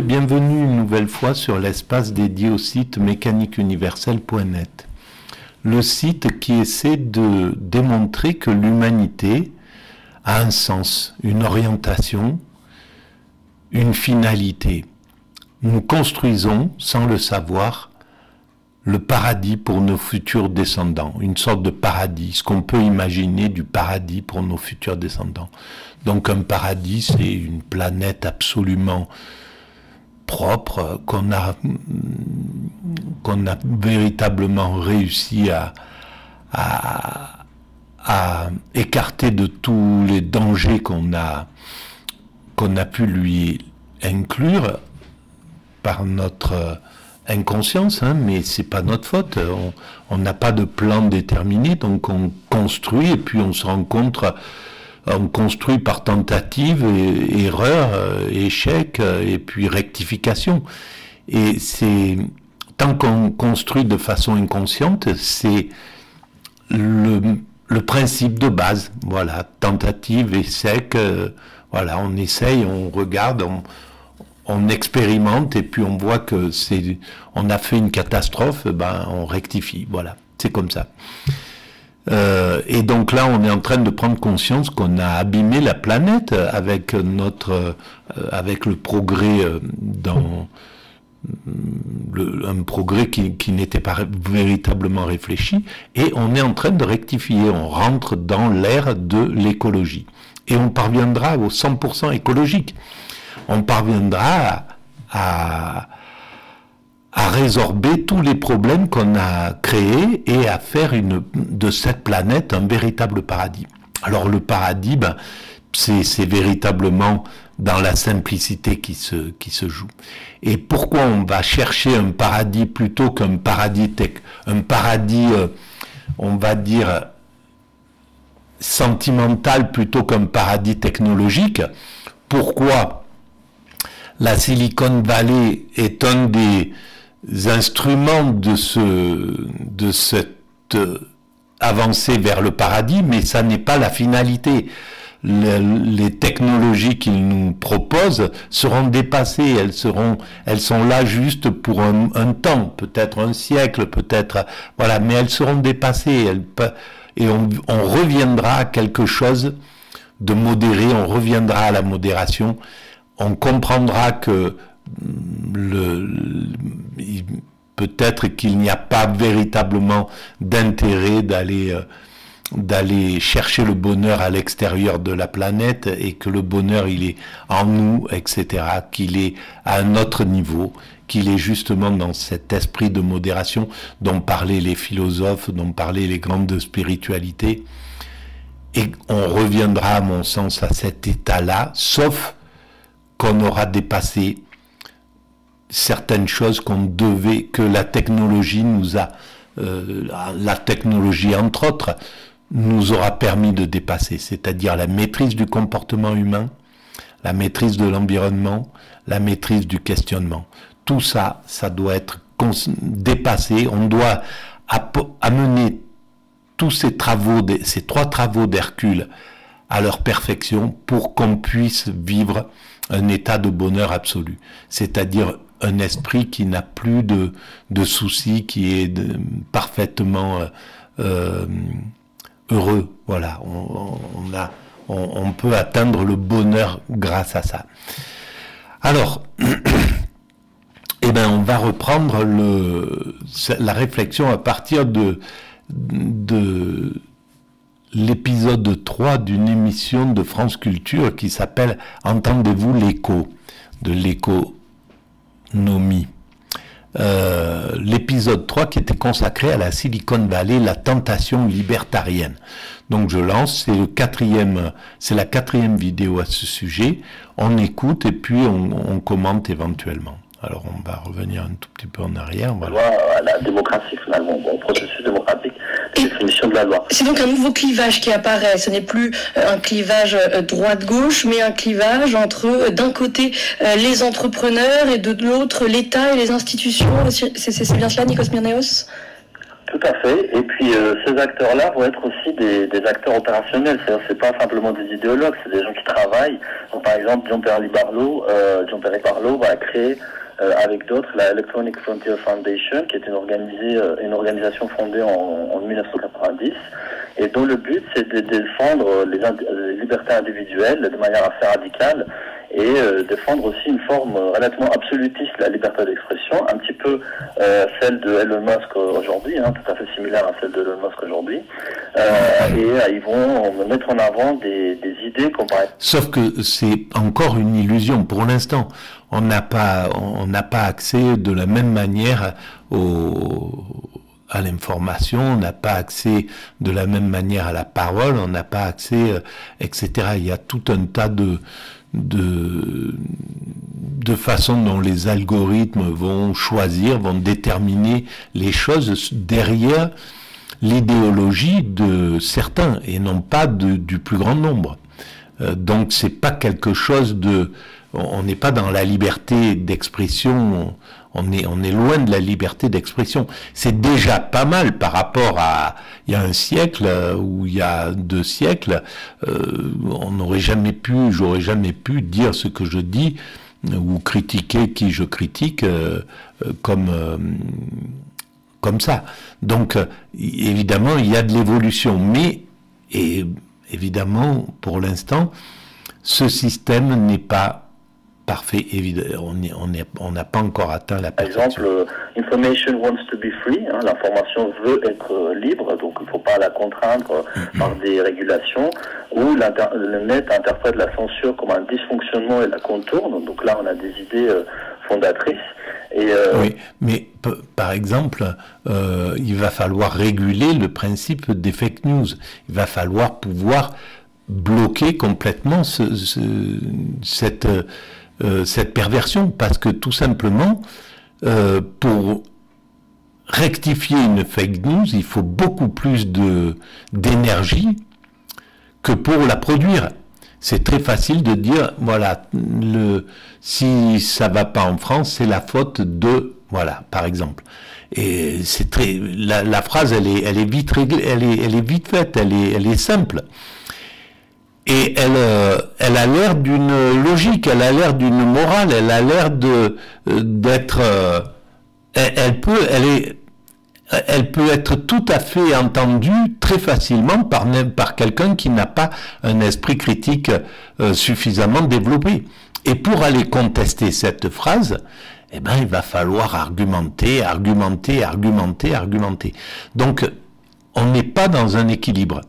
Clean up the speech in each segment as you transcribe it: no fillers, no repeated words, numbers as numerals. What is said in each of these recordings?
Bienvenue une nouvelle fois sur l'espace dédié au site mécaniqueuniverselle.net. Le site qui essaie de démontrer que l'humanité a un sens, une orientation, une finalité. Nous construisons, sans le savoir, le paradis pour nos futurs descendants, une sorte de paradis, ce qu'on peut imaginer du paradis pour nos futurs descendants. Donc un paradis, c'est une planète absolument propre, qu'on a véritablement réussi à écarter de tous les dangers qu'on a pu lui inclure par notre inconscience, hein, mais c'est pas notre faute. On n'a pas de plan déterminé, donc on construit et puis on se rencontre. On construit par tentative, erreur, échec, et puis rectification. Et c'est tant qu'on construit de façon inconsciente, c'est le principe de base. Voilà, tentative, échec. Voilà, on essaye, on regarde, on expérimente, et puis on voit que on a fait une catastrophe, ben on rectifie. Voilà, c'est comme ça. Et donc là, on est en train de prendre conscience qu'on a abîmé la planète avec avec le progrès un progrès qui n'était pas véritablement réfléchi, et on est en train de rectifier. On rentre dans l'ère de l'écologie, et on parviendra au 100% écologique. On parviendra à résorber tous les problèmes qu'on a créés et à faire de cette planète un véritable paradis. Alors le paradis, ben, c'est véritablement dans la simplicité qui se joue. Et pourquoi on va chercher un paradis plutôt qu'un paradis on va dire, sentimental plutôt qu'un paradis technologique? Pourquoi la Silicon Valley est un des instruments de cette avancée vers le paradis, mais ça n'est pas la finalité. Les technologies qu'ils nous proposent seront dépassées, elles sont là juste pour un temps, peut-être un siècle, peut-être, voilà, mais elles seront dépassées, et on reviendra à quelque chose de modéré, on reviendra à la modération, on comprendra que peut-être qu'il n'y a pas véritablement d'intérêt d'aller chercher le bonheur à l'extérieur de la planète, et que le bonheur il est en nous, etc., qu'il est à un autre niveau, qu'il est justement dans cet esprit de modération dont parlaient les philosophes, dont parlaient les grandes spiritualités. Et on reviendra, à mon sens, à cet état-là, sauf qu'on aura dépassé certaines choses que la technologie la technologie entre autres, nous aura permis de dépasser, c'est-à-dire la maîtrise du comportement humain, la maîtrise de l'environnement, la maîtrise du questionnement. Tout ça, ça doit être dépassé. On doit amener tous ces trois travaux d'Hercule à leur perfection pour qu'on puisse vivre un état de bonheur absolu, c'est-à-dire un esprit qui n'a plus de soucis, qui est parfaitement heureux. Voilà, on peut atteindre le bonheur grâce à ça. Alors, eh ben, on va reprendre la réflexion à partir de l'épisode 3 d'une émission de France Culture qui s'appelle « Entendez-vous l'écho ?» de l'économie. L'épisode 3 qui était consacré à la Silicon Valley, la tentation libertarienne. Donc je lance, c'est la quatrième vidéo à ce sujet. On écoute et puis on commente éventuellement. Alors on va revenir un tout petit peu en arrière. Voilà. La démocratie finalement, bon, processus démocratique, la définition de la loi. C'est donc un nouveau clivage qui apparaît. Ce n'est plus un clivage droite-gauche, mais un clivage entre d'un côté les entrepreneurs et de l'autre l'État et les institutions. C'est bien cela, Nikos Myrnaeos ? Tout à fait. Et puis ces acteurs-là vont être aussi des acteurs opérationnels. C'est pas simplement des idéologues, c'est des gens qui travaillent. Donc, par exemple, Jean-Pierre Barlow va créer avec d'autres la Electronic Frontier Foundation, qui est une organisation fondée en 1990 et dont le but c'est de défendre les libertés individuelles de manière assez radicale et défendre aussi une forme relativement absolutiste de la liberté d'expression, un petit peu celle de Elon Musk aujourd'hui, tout à fait similaire à celle de Elon Musk aujourd'hui. Et ils vont mettre en avant des idées comme par exemple... Sauf que c'est encore une illusion pour l'instant. On n'a pas accès de la même manière à l'information, on n'a pas accès de la même manière à la parole, on n'a pas accès, etc. Il y a tout un tas de façons dont les algorithmes vont choisir, vont déterminer les choses derrière l'idéologie de certains et non pas du plus grand nombre. Donc c'est pas quelque chose de... On n'est pas dans la liberté d'expression, on est loin de la liberté d'expression. C'est déjà pas mal par rapport à il y a un siècle ou il y a 2 siècles. J'aurais jamais pu dire ce que je dis ou critiquer qui je critique comme ça. Donc évidemment il y a de l'évolution, mais évidemment pour l'instant ce système n'est pas parfait, évidemment, on n'a pas encore atteint la perfection. Par exemple, information wants to be free, l'information veut être libre, donc il ne faut pas la contraindre par des régulations, ou le net interprète la censure comme un dysfonctionnement et la contourne, donc là on a des idées fondatrices. Oui, mais par exemple, il va falloir réguler le principe des fake news, il va falloir pouvoir bloquer complètement cette perversion, parce que tout simplement, pour rectifier une fake news, il faut beaucoup plus d'énergie que pour la produire. C'est très facile de dire, voilà, si ça va pas en France, c'est la faute de, voilà, par exemple. Et c'est la phrase, elle est vite réglée, elle est vite faite, elle est simple. Et elle a l'air d'une logique, elle a l'air d'une morale, elle a l'air d'être, elle peut être tout à fait entendue très facilement par quelqu'un qui n'a pas un esprit critique suffisamment développé. Et pour aller contester cette phrase, eh ben, il va falloir argumenter. Donc, on n'est pas dans un équilibre.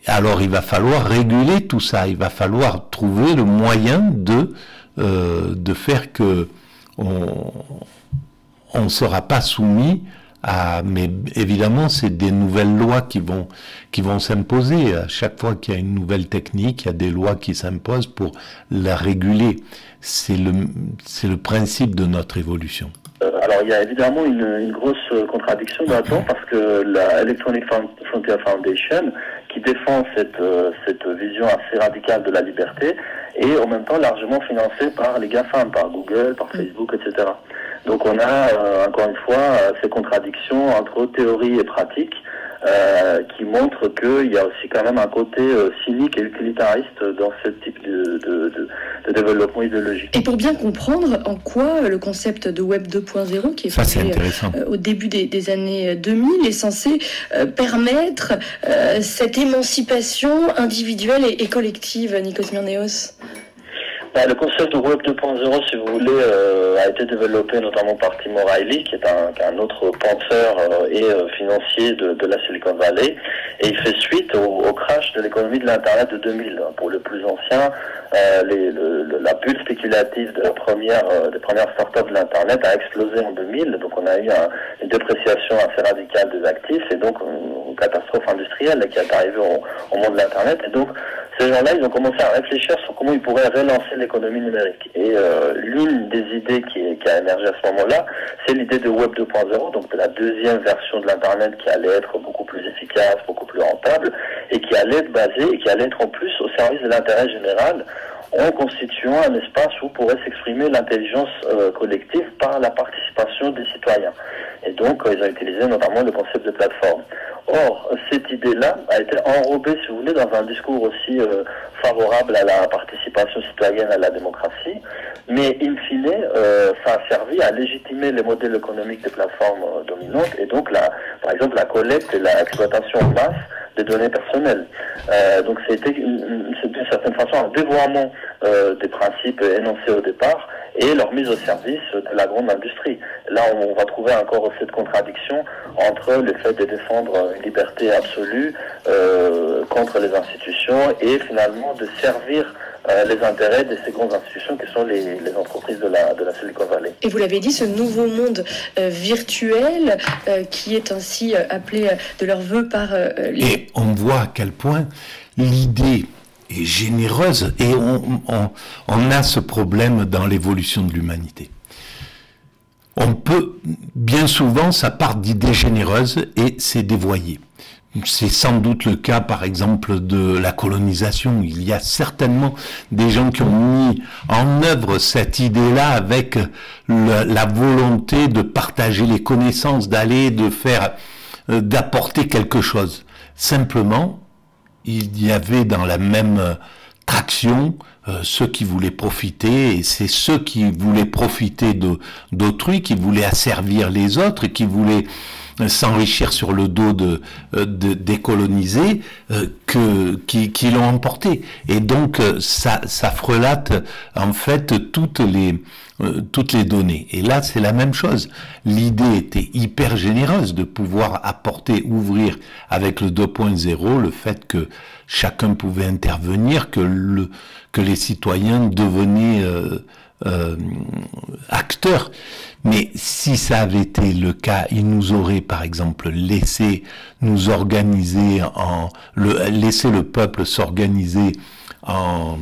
Alors il va falloir réguler tout ça, il va falloir trouver le moyen de faire que on ne sera pas soumis à... Mais évidemment, c'est des nouvelles lois qui vont s'imposer. À chaque fois qu'il y a une nouvelle technique, il y a des lois qui s'imposent pour la réguler. C'est le principe de notre évolution. Alors il y a évidemment une grosse contradiction là-dedans, parce que la Electronic Frontier Foundation, qui défend cette vision assez radicale de la liberté, est en même temps largement financée par les GAFAM, par Google, par Facebook, etc. Donc on a encore une fois ces contradictions entre théorie et pratique, qui montrent qu'il y a aussi quand même un côté cynique et utilitariste dans ce type de développement idéologique. Et pour bien comprendre en quoi le concept de Web 2.0, qui est fait au début des années 2000, est censé permettre cette émancipation individuelle et collective, Nikos Myrnéos. Le concept de Web 2.0, si vous voulez, a été développé notamment par Tim O'Reilly, qui est un autre penseur et financier de la Silicon Valley, et il fait suite au crash de l'économie de l'Internet de 2000. Pour les plus anciens, la bulle spéculative des premières startups de l'Internet a explosé en 2000, donc on a eu une dépréciation assez radicale des actifs, et donc une catastrophe industrielle qui est arrivée au monde de l'Internet, et donc ces gens-là, ils ont commencé à réfléchir sur comment ils pourraient relancer l'économie numérique. Et l'une des idées qui a émergé à ce moment-là, c'est l'idée de Web 2.0, donc de la deuxième version de l'Internet qui allait être beaucoup plus efficace, beaucoup plus rentable, et qui allait être basée, et qui allait être en plus au service de l'intérêt général, en constituant un espace où pourrait s'exprimer l'intelligence collective par la participation des citoyens. Et donc, ils ont utilisé notamment le concept de plateforme. Or, cette idée-là a été enrobée, si vous voulez, dans un discours aussi favorable à la participation citoyenne, à la démocratie, mais in fine, ça a servi à légitimer les modèles économiques des plateformes dominantes, et donc, par exemple, la collecte et l'exploitation en masse des données personnelles. Donc c'était d'une certaine façon un dévoiement des principes énoncés au départ et leur mise au service de la grande industrie. Là, on va trouver encore cette contradiction entre le fait de défendre une liberté absolue contre les institutions et finalement de servir les intérêts de ces grandes institutions qui sont les entreprises de la Silicon Valley. Et vous l'avez dit, ce nouveau monde virtuel qui est ainsi appelé de leur vœu par les... Et on voit à quel point l'idée est généreuse et on a ce problème dans l'évolution de l'humanité. On peut, bien souvent, ça part d'idées généreuses et c'est dévoyé. C'est sans doute le cas, par exemple, de la colonisation. Il y a certainement des gens qui ont mis en œuvre cette idée-là avec la volonté de partager les connaissances, d'apporter quelque chose. Simplement, il y avait dans la même traction ceux qui voulaient profiter, et c'est ceux qui voulaient profiter d'autrui, qui voulaient asservir les autres, et qui voulaient s'enrichir sur le dos des colonisés, qui l'ont emporté. Et donc ça frelate en fait toutes les données. Et là c'est la même chose. L'idée était hyper généreuse de pouvoir ouvrir avec le 2.0 le fait que chacun pouvait intervenir, que les citoyens devenaient acteurs. Mais si ça avait été le cas, ils nous auraient par exemple laissé nous organiser laisser le peuple s'organiser en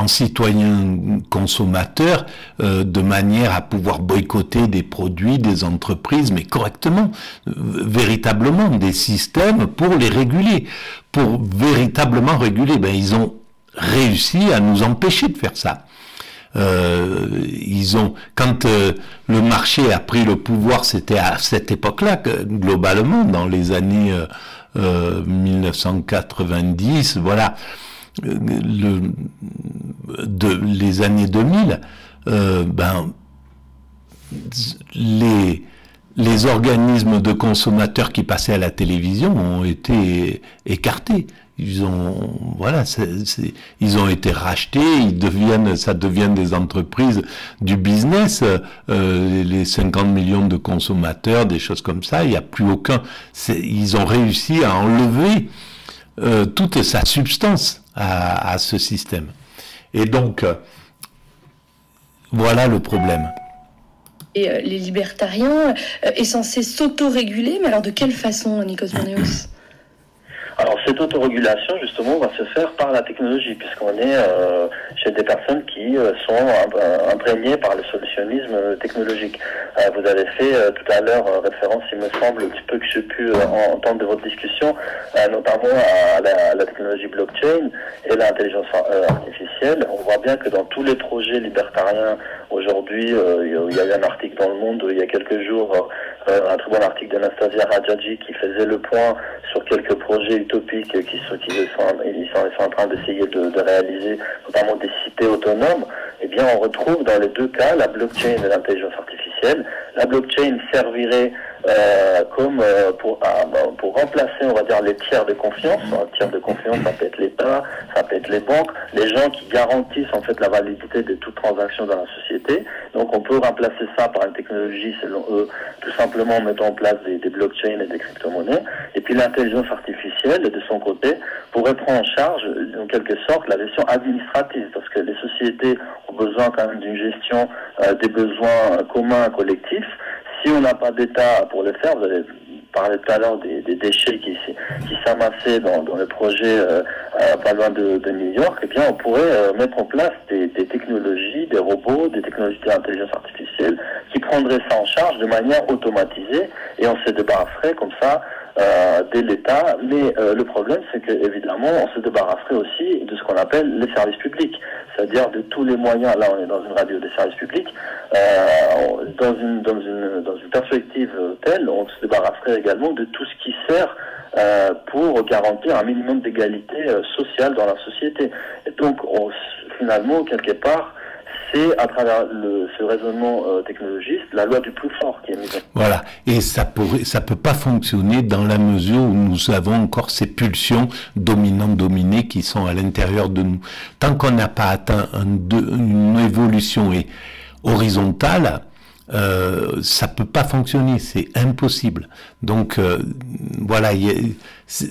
citoyens consommateurs de manière à pouvoir boycotter des produits, des entreprises, mais correctement, véritablement des systèmes pour les réguler, pour véritablement réguler. Ben, ils ont réussi à nous empêcher de faire ça. Quand le marché a pris le pouvoir, c'était à cette époque-là, globalement, dans les années 1990, voilà, les années 2000, les organismes de consommateurs qui passaient à la télévision ont été écartés. Ils ont été rachetés, ça devient des entreprises du business, les 50 millions de consommateurs, des choses comme ça, il n'y a plus ils ont réussi à enlever toute sa substance à ce système. Et donc, voilà le problème. Et les libertariens est censé s'autoréguler, mais alors de quelle façon, Nikos Moneos ? Alors cette autorégulation justement va se faire par la technologie, puisqu'on est chez des personnes qui sont imprégnées par le solutionnisme technologique. Vous avez fait tout à l'heure référence, il me semble, un petit peu que j'ai pu entendre de votre discussion, notamment à la technologie blockchain et l'intelligence artificielle. On voit bien que dans tous les projets libertariens aujourd'hui, il y a eu un article dans Le Monde il y a quelques jours, un très bon article d'Anastasia Radjadji qui faisait le point sur quelques projets utopiques qu'ils sont en train d'essayer de réaliser, notamment des cités autonomes. Eh bien, on retrouve dans les deux cas la blockchain et l'intelligence artificielle. La blockchain servirait comme pour remplacer, on va dire, les tiers de confiance. Un tiers de confiance, ça peut être l'État, ça peut être les banques, les gens qui garantissent en fait la validité de toute transaction dans la société. Donc on peut remplacer ça par une technologie, selon eux, tout simplement en mettant en place des blockchains et des crypto-monnaies. Et puis l'intelligence artificielle, de son côté, pourrait prendre en charge, en quelque sorte, la gestion administrative, parce que les sociétés ont besoin quand même d'une gestion des besoins communs collectifs. Si on n'a pas d'État pour le faire, vous avez parlé tout à l'heure des déchets qui s'amassaient dans le projet pas loin de New York, eh bien on pourrait mettre en place des technologies, des robots, des technologies d'intelligence artificielle qui prendraient ça en charge de manière automatisée et on se débarrasserait comme ça de l'État. Mais le problème, c'est que évidemment, on se débarrasserait aussi de ce qu'on appelle les services publics, c'est-à-dire de tous les moyens. Là, on est dans une radio des services publics, dans une perspective telle, on se débarrasserait également de tout ce qui sert pour garantir un minimum d'égalité sociale dans la société. Et donc, finalement, quelque part, c'est à travers ce raisonnement technologiste la loi du plus fort qui est mise en place. Voilà, et ça peut pas fonctionner dans la mesure où nous avons encore ces pulsions dominant-dominées qui sont à l'intérieur de nous. Tant qu'on n'a pas atteint une évolution horizontale, ça peut pas fonctionner, c'est impossible. Donc voilà,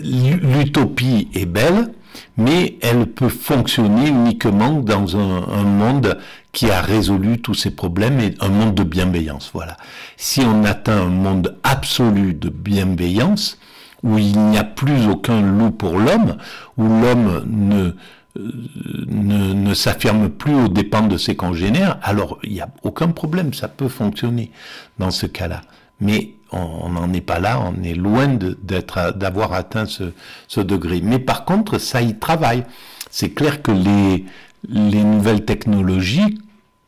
l'utopie est belle, mais elle peut fonctionner uniquement dans un monde qui a résolu tous ces problèmes, et un monde de bienveillance. Voilà. Si on atteint un monde absolu de bienveillance, où il n'y a plus aucun loup pour l'homme, où l'homme ne s'affirme plus aux dépens de ses congénères, alors il n'y a aucun problème, ça peut fonctionner dans ce cas-là. Mais on n'en est pas là, on est loin d'avoir atteint ce degré. Mais par contre, ça y travaille. C'est clair que les nouvelles technologies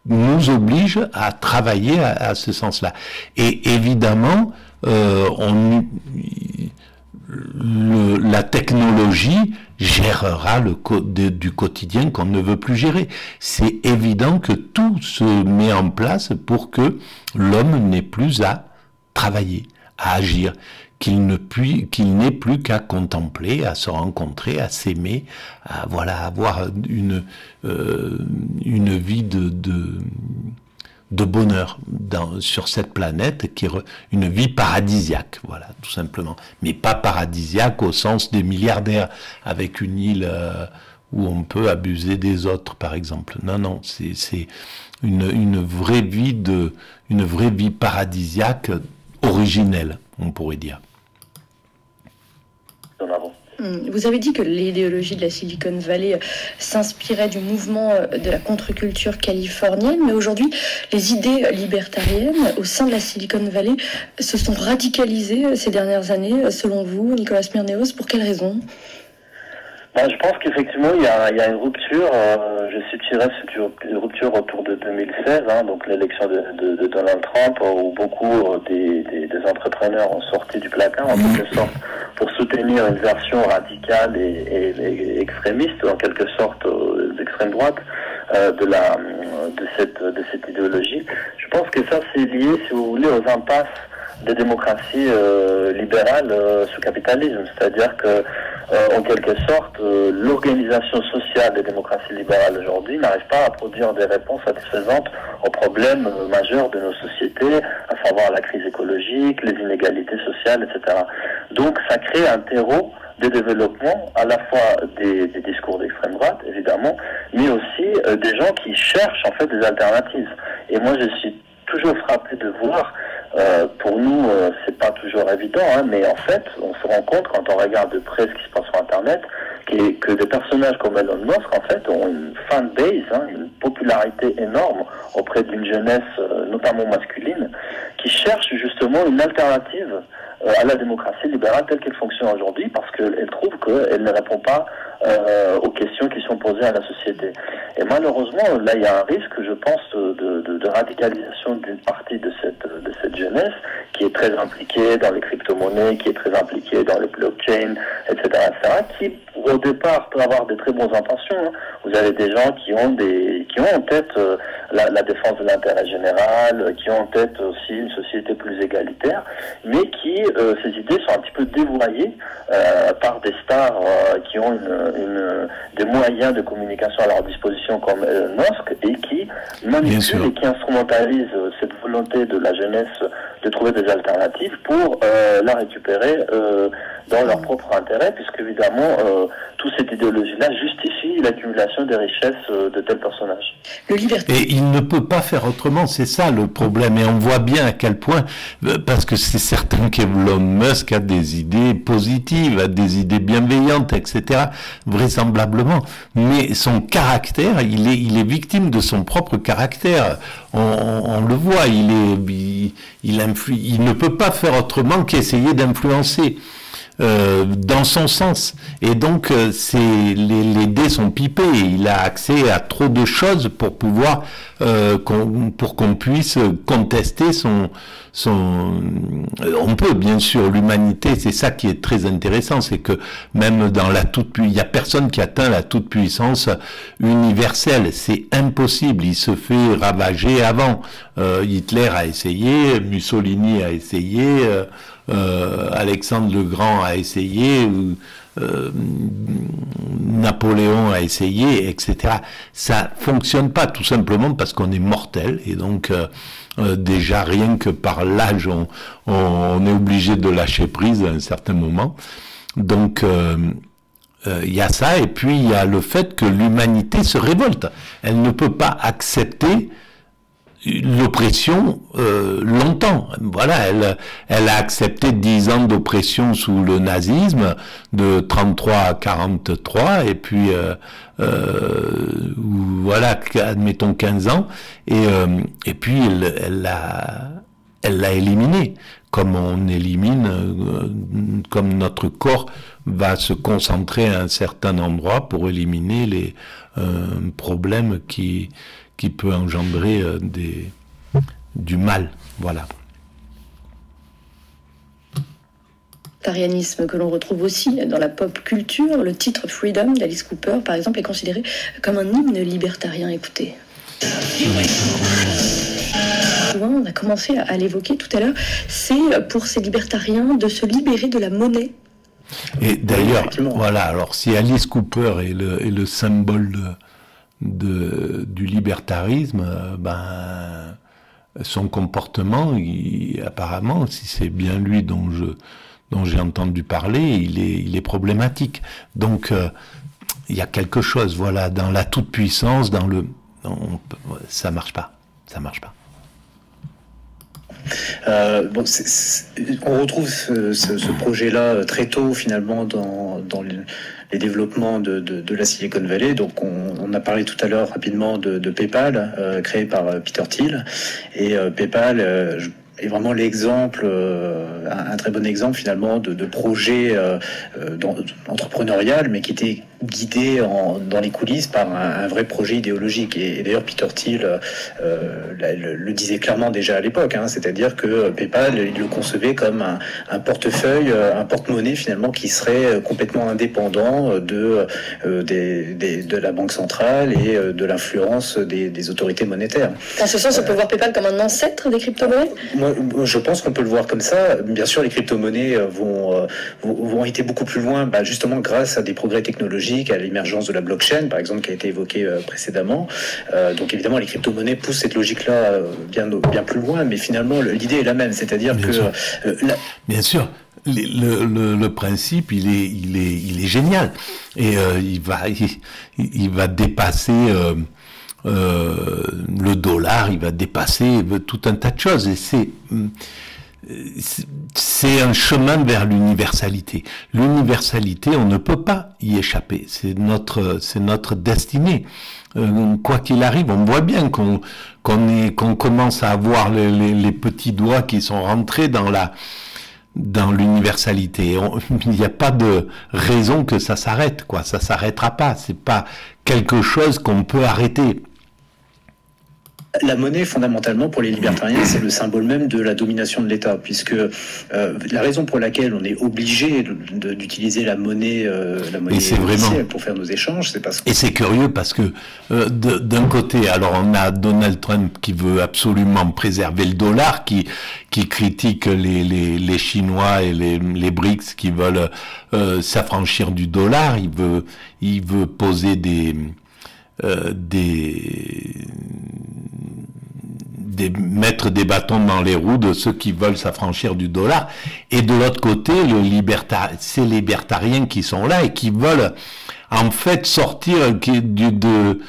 nous obligent à travailler à ce sens-là. Et évidemment, la technologie gérera du quotidien qu'on ne veut plus gérer. C'est évident que tout se met en place pour que l'homme n'ait plus à travailler, à agir, qu'il n'ait plus qu'à contempler, à se rencontrer, à s'aimer, à avoir une vie de bonheur sur cette planète, qui est une vie paradisiaque, voilà, tout simplement. Mais pas paradisiaque au sens des milliardaires, avec une île où on peut abuser des autres, par exemple. Non, c'est une vraie vie paradisiaque originelle, on pourrait dire. Vous avez dit que l'idéologie de la Silicon Valley s'inspirait du mouvement de la contre-culture californienne, mais aujourd'hui, les idées libertariennes au sein de la Silicon Valley se sont radicalisées ces dernières années, selon vous, Nicolas Smirnéos. Pour quelles raisons ? Je pense qu'effectivement, il y a une rupture. Je situerais une rupture autour de 2016, donc l'élection de Donald Trump, où beaucoup des entrepreneurs ont sorti du placard, en quelque sorte, pour soutenir une version radicale et extrémiste, en quelque sorte, d'extrême droite, de cette idéologie. Je pense que ça, c'est lié, si vous voulez, aux impasses des démocraties libérales sous capitalisme, c'est-à-dire que en quelque sorte, l'organisation sociale des démocraties libérales aujourd'hui n'arrive pas à produire des réponses satisfaisantes aux problèmes majeurs de nos sociétés, à savoir la crise écologique, les inégalités sociales, etc. Donc ça crée un terreau de développement à la fois des discours d'extrême droite, évidemment, mais aussi des gens qui cherchent en fait des alternatives. Et moi, je suis toujours frappé de voir, pour nous, c'est pas toujours évident, mais en fait, on se rend compte quand on regarde de près ce qui se passe sur Internet, que des personnages comme Elon Musk, en fait, ont une fanbase, une popularité énorme auprès d'une jeunesse, notamment masculine, qui cherche justement une alternative à la démocratie libérale telle qu'elle fonctionne aujourd'hui, parce qu'elle trouve qu'elle ne répond pas aux questions qui sont posées à la société. Et malheureusement, là, il y a un risque, je pense, de radicalisation d'une partie de cette jeunesse qui est très impliquée dans les crypto-monnaies, qui est très impliquée dans les blockchains, etc., qui, au départ, peut avoir de très bonnes intentions. Vous avez des gens qui ont en tête la défense de l'intérêt général, qui ont en tête aussi une société plus égalitaire, mais qui, ces idées sont un petit peu dévoyées par des stars qui ont des moyens de communication à leur disposition comme Elon Musk, et qui manipulent et qui instrumentalisent cette volonté de la jeunesse de trouver des alternatives pour la récupérer dans leur propre intérêt, puisque évidemment toute cette idéologie-là justifie l'accumulation des richesses de tels personnages. Et il ne peut pas faire autrement, c'est ça le problème, et on voit bien à quel point, parce que c'est certain qu'Elon Musk a des idées positives, a des idées bienveillantes, etc., vraisemblablement, mais son caractère, il est victime de son propre caractère. On le voit, il ne peut pas faire autrement qu'essayer d'influencer. dans son sens. Et donc, les dés sont pipés. Il a accès à trop de choses pour pouvoir, pour qu'on puisse contester on peut, bien sûr, l'humanité, c'est ça qui est très intéressant, c'est que même dans il y a personne qui atteint la toute-puissance universelle. C'est impossible. Il se fait ravager avant. Hitler a essayé, Mussolini a essayé, Alexandre le Grand a essayé, Napoléon a essayé, etc. Ça fonctionne pas, tout simplement parce qu'on est mortel, et donc déjà rien que par l'âge, on est obligé de lâcher prise à un certain moment. Donc il y a ça, et puis il y a le fait que l'humanité se révolte. Elle ne peut pas accepter l'oppression longtemps. Voilà, elle a accepté 10 ans d'oppression sous le nazisme, de 33 à 43, et puis voilà, admettons 15 ans, et puis elle l'a éliminé, comme on élimine, comme notre corps va se concentrer à un certain endroit pour éliminer les problèmes qui peut engendrer du mal, voilà. Tarianisme que l'on retrouve aussi dans la pop culture. Le titre Freedom d'Alice Cooper, par exemple, est considéré comme un hymne libertarien. Écoutez. On a commencé à l'évoquer tout à l'heure. C'est pour ces libertariens de se libérer de la monnaie. Et d'ailleurs, voilà, alors si Alice Cooper est le symbole du libertarisme, son comportement, apparemment, si c'est bien lui dont j'ai entendu parler, il est problématique. Donc il y a quelque chose, voilà, dans la toute-puissance, ça marche pas. On retrouve ce projet-là très tôt, finalement, dans les développements de la Silicon Valley. Donc on a parlé tout à l'heure rapidement de PayPal, créé par Peter Thiel. Et PayPal est vraiment l'exemple, un très bon exemple finalement de projet entrepreneurial, mais qui était guidé dans les coulisses par un vrai projet idéologique. Et d'ailleurs, Peter Thiel le disait clairement déjà à l'époque, c'est-à-dire que PayPal, il le concevait comme un portefeuille, un porte-monnaie finalement qui serait complètement indépendant de la banque centrale et de l'influence des autorités monétaires. En ce sens, on peut voir PayPal comme un ancêtre des crypto-monnaies ? Moi, je pense qu'on peut le voir comme ça. Bien sûr, les crypto-monnaies vont été beaucoup plus loin, justement grâce à des progrès technologiques, à l'émergence de la blockchain, par exemple, qui a été évoquée précédemment. Donc évidemment, les crypto-monnaies poussent cette logique-là bien plus loin, mais finalement, l'idée est la même, c'est-à-dire Bien sûr. Le principe, il est génial, et il va dépasser le dollar, il va dépasser tout un tas de choses, et c'est un chemin vers l'universalité. L'universalité, on ne peut pas y échapper. C'est notre destinée. Quoi qu'il arrive, on voit bien qu'on commence à avoir les petits doigts qui sont rentrés dans l'universalité. Il n'y a pas de raison que ça s'arrête, quoi. Ça s'arrêtera pas. C'est pas quelque chose qu'on peut arrêter. La monnaie, fondamentalement, pour les libertariens, c'est le symbole même de la domination de l'État, puisque la raison pour laquelle on est obligé d'utiliser la monnaie officielle pour faire nos échanges, c'est parce que... Et c'est curieux parce que, d'un côté, alors on a Donald Trump qui veut absolument préserver le dollar, qui critique les Chinois et les BRICS qui veulent s'affranchir du dollar. Il veut poser mettre des bâtons dans les roues de ceux qui veulent s'affranchir du dollar. Et de l'autre côté, ces libertariens qui sont là et qui veulent en fait sortir de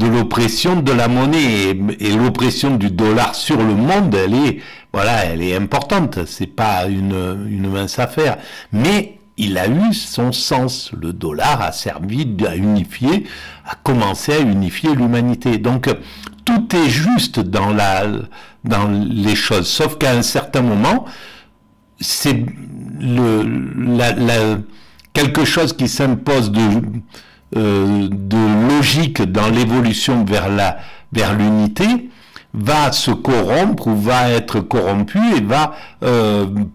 l'oppression de la monnaie, et l'oppression du dollar sur le monde, elle est importante. C'est pas une mince affaire, mais il a eu son sens. Le dollar a servi à commencer à unifier l'humanité. Donc, tout est juste dans les choses, sauf qu'à un certain moment, c'est quelque chose qui s'impose de logique dans l'évolution vers l'unité, va se corrompre ou va être corrompu et va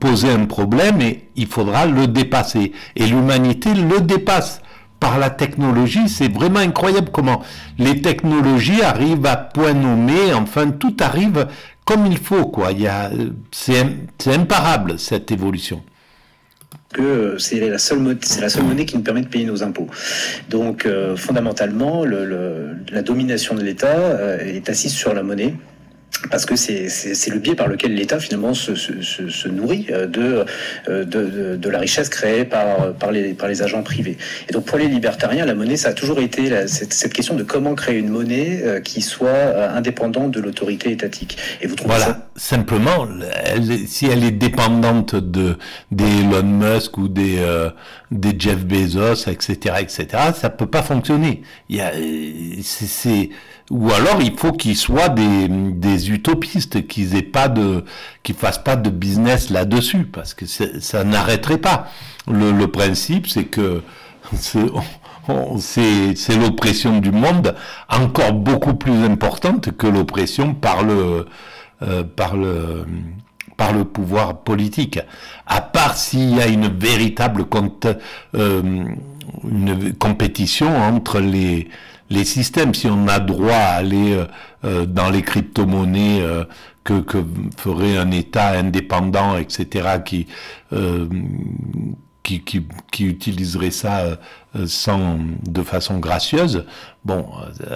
poser un problème, et il faudra le dépasser. Et l'humanité le dépasse par la technologie. C'est vraiment incroyable comment les technologies arrivent à point nommé, enfin tout arrive comme il faut, quoi. C'est imparable, cette évolution. Que c'est la seule monnaie qui nous permet de payer nos impôts. Donc fondamentalement, la domination de l'État est assise sur la monnaie. Parce que c'est le biais par lequel l'État finalement se nourrit de la richesse créée par les agents privés. Et donc pour les libertariens, la monnaie, ça a toujours été cette question de comment créer une monnaie qui soit indépendante de l'autorité étatique. Et vous trouvez ça... Simplement, si elle est dépendante des Elon Musk ou des Jeff Bezos, etc., ça peut pas fonctionner. Ou alors il faut qu'ils soient des utopistes, qu'ils fassent pas de business là-dessus, parce que ça n'arrêterait pas. Le principe, c'est que c'est l'oppression du monde encore beaucoup plus importante que l'oppression par le pouvoir politique. À part s'il y a une véritable une compétition entre les systèmes, si on a droit à aller dans les crypto-monnaies que ferait un État indépendant, etc., qui utiliserait ça de façon gracieuse, bon,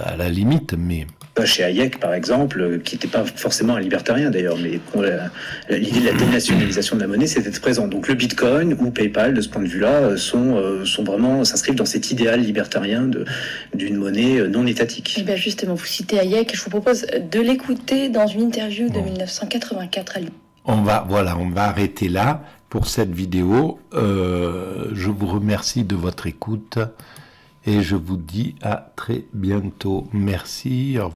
à la limite, mais... Chez Hayek, par exemple, qui n'était pas forcément un libertarien d'ailleurs, mais l'idée de la dénationalisation de la monnaie, c'était présent. Donc le Bitcoin ou PayPal, de ce point de vue-là, s'inscrivent dans cet idéal libertarien d'une monnaie non étatique. Et bien justement, vous citez Hayek, je vous propose de l'écouter dans une interview de 1984 à Lyon. On va arrêter là pour cette vidéo. Je vous remercie de votre écoute et je vous dis à très bientôt. Merci. Au revoir.